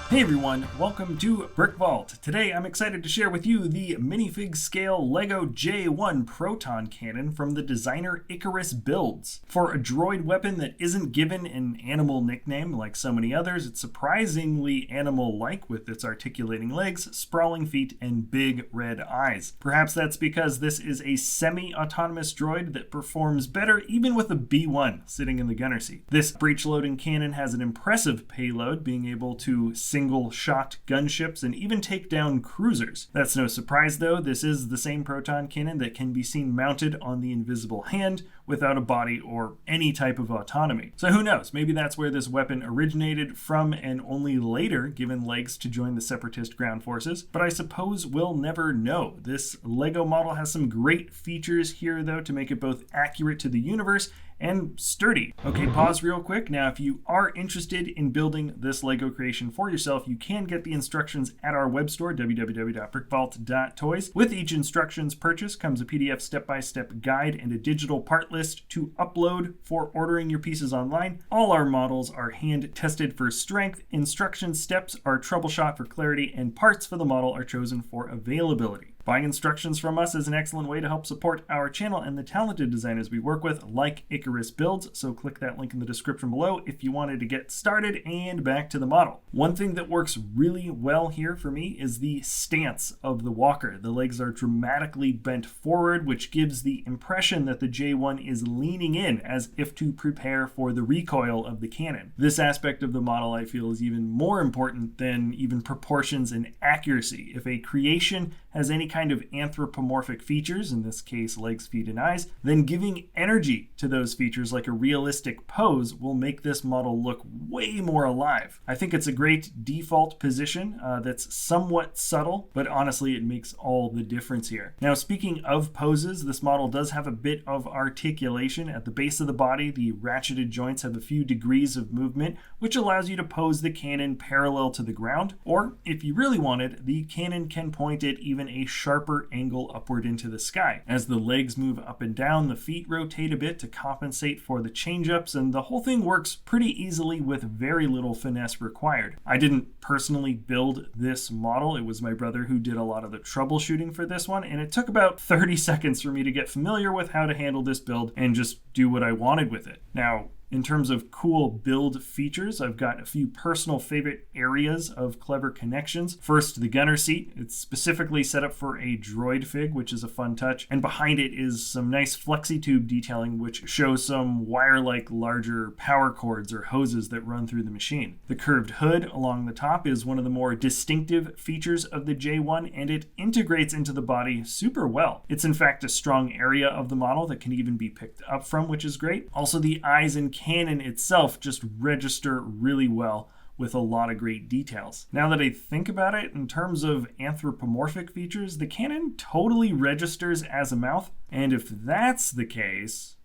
Hey everyone, welcome to BrickVault. Today I'm excited to share with you the minifig scale LEGO J-1 Proton Cannon from the designer Icarus Builds. For a droid weapon that isn't given an animal nickname like so many others, it's surprisingly animal-like with its articulating legs, sprawling feet, and big red eyes. Perhaps that's because this is a semi-autonomous droid that performs better even with a B-1 sitting in the gunner seat. This breech-loading cannon has an impressive payload, being able to single-shot gunships and even take down cruisers. That's no surprise though, this is the same proton cannon that can be seen mounted on the invisible hand without a body or any type of autonomy. So who knows, maybe that's where this weapon originated from and only later given legs to join the separatist ground forces, but I suppose we'll never know. This LEGO model has some great features here though to make it both accurate to the universe and sturdy. Okay, pause real quick. Now, if you are interested in building this LEGO creation for yourself, you can get the instructions at our web store, www.brickvault.toys. With each instructions purchase comes a PDF step-by-step guide and a digital part list to upload for ordering your pieces online. All our models are hand tested for strength, instruction steps are troubleshot for clarity, and parts for the model are chosen for availability. Buying instructions from us is an excellent way to help support our channel and the talented designers we work with, like Icarus Builds, so click that link in the description below if you wanted to get started. And back to the model. One thing that works really well here for me is the stance of the walker. The legs are dramatically bent forward, which gives the impression that the J-1 is leaning in as if to prepare for the recoil of the cannon. This aspect of the model I feel is even more important than even proportions and accuracy. If a creation has any kind of anthropomorphic features, in this case legs, feet, and eyes, then giving energy to those features like a realistic pose will make this model look way more alive. I think it's a great default position that's somewhat subtle, but honestly it makes all the difference here. Now, speaking of poses, this model does have a bit of articulation. At the base of the body, the ratcheted joints have a few degrees of movement, which allows you to pose the cannon parallel to the ground, or if you really wanted, the cannon can point at even a sharper angle upward into the sky. As the legs move up and down, the feet rotate a bit to compensate for the change-ups, and the whole thing works pretty easily with very little finesse required. I didn't personally build this model. It was my brother who did a lot of the troubleshooting for this one, and it took about 30 seconds for me to get familiar with how to handle this build and just do what I wanted with it. Now, in terms of cool build features, I've got a few personal favorite areas of clever connections. First, the gunner seat. It's specifically set up for a droid fig, which is a fun touch. And behind it is some nice flexi tube detailing, which shows some wire-like larger power cords or hoses that run through the machine. The curved hood along the top is one of the more distinctive features of the J-1, and it integrates into the body super well. It's in fact a strong area of the model that can even be picked up from, which is great. Also, the eyes and cannon itself just register really well with a lot of great details. Now that I think about it, in terms of anthropomorphic features, the cannon totally registers as a mouth, and if that's the case,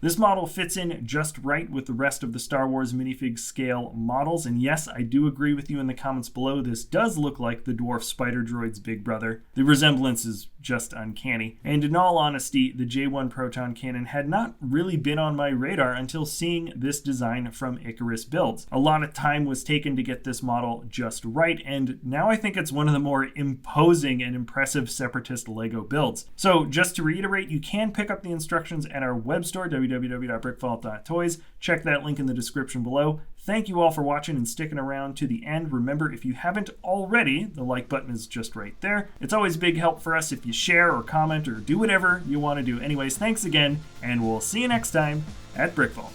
this model fits in just right with the rest of the Star Wars minifig scale models, and yes, I do agree with you in the comments below, this does look like the dwarf spider droid's big brother. The resemblance is just uncanny, and in all honesty, the J-1 Proton Cannon had not really been on my radar until seeing this design from Icarus Builds. A lot of time was taken to get this model just right, and now I think it's one of the more imposing and impressive separatist LEGO builds. So just to reiterate, you can pick up the instructions at our web store, www.brickvault.toys. Check that link in the description below. Thank you all for watching and sticking around to the end. Remember, if you haven't already, the like button is just right there. It's always big help for us if you share or comment or do whatever you want to do. Anyways, thanks again, and we'll see you next time at BrickVault.